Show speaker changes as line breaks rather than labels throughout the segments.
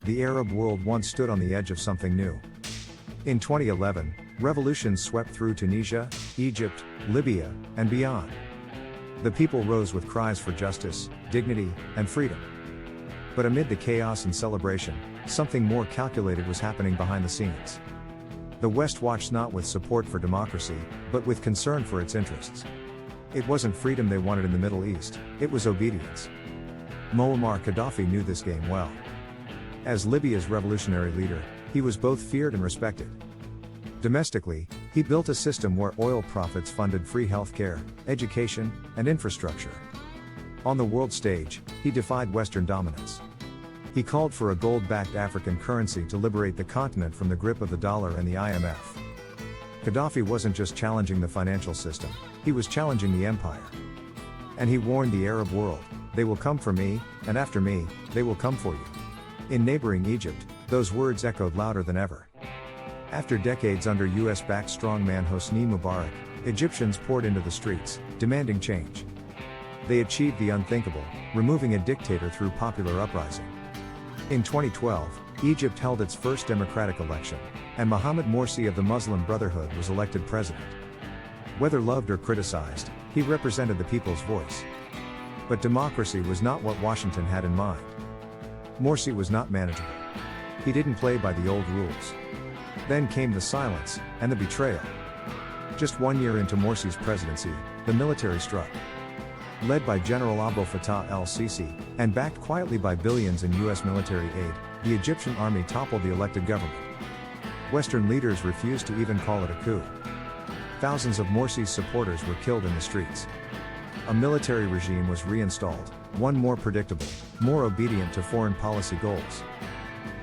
the Arab world once stood on the edge of something new. In 2011, revolutions swept through Tunisia, Egypt, Libya, and beyond. The people rose with cries for justice, dignity, and freedom. But amid the chaos and celebration, something more calculated was happening behind the scenes. The West watched not with support for democracy, but with concern for its interests. It wasn't freedom they wanted in the Middle East, it was obedience. Muammar Gaddafi knew this game well. As Libya's revolutionary leader, he was both feared and respected. Domestically, he built a system where oil profits funded free healthcare, education, and infrastructure. On the world stage, he defied Western dominance. He called for a gold-backed African currency to liberate the continent from the grip of the dollar and the IMF. Gaddafi wasn't just challenging the financial system, he was challenging the empire. And he warned the Arab world, "They will come for me, and after me, they will come for you." In neighboring Egypt, those words echoed louder than ever. After decades under US-backed strongman Hosni Mubarak, Egyptians poured into the streets, demanding change. They achieved the unthinkable, removing a dictator through popular uprising. In 2012, Egypt held its first democratic election, and Mohamed Morsi of the Muslim Brotherhood was elected president. Whether loved or criticized, he represented the people's voice. But democracy was not what Washington had in mind. Morsi was not manageable. He didn't play by the old rules. Then came the silence, and the betrayal. Just 1 year into Morsi's presidency, the military struck. Led by General Abdel Fattah el-Sisi, and backed quietly by billions in US military aid, the Egyptian army toppled the elected government. Western leaders refused to even call it a coup. Thousands of Morsi's supporters were killed in the streets. A military regime was reinstalled, one more predictable, more obedient to foreign policy goals.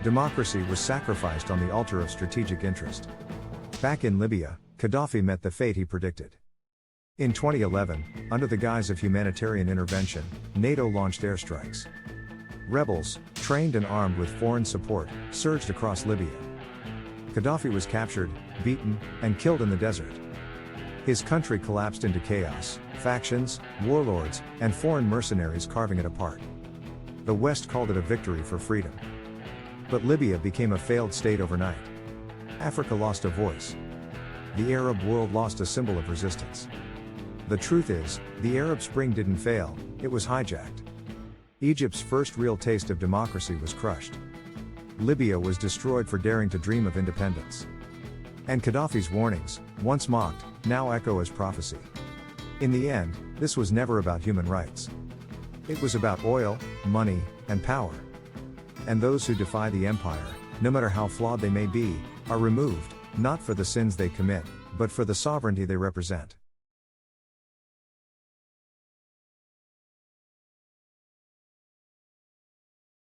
Democracy was sacrificed on the altar of strategic interest. Back in Libya, Gaddafi met the fate he predicted. In 2011, under the guise of humanitarian intervention, NATO launched airstrikes. Rebels, trained and armed with foreign support, surged across Libya. Gaddafi was captured, beaten, and killed in the desert. His country collapsed into chaos, factions, warlords, and foreign mercenaries carving it apart. The West called it a victory for freedom. But Libya became a failed state overnight. Africa lost a voice. The Arab world lost a symbol of resistance. The truth is, the Arab Spring didn't fail, it was hijacked. Egypt's first real taste of democracy was crushed. Libya was destroyed for daring to dream of independence. And Gaddafi's warnings, once mocked, now echo as prophecy. In the end, this was never about human rights. It was about oil, money, and power. And those who defy the empire, no matter how flawed they may be, are removed, not for the sins they commit, but for the sovereignty they represent.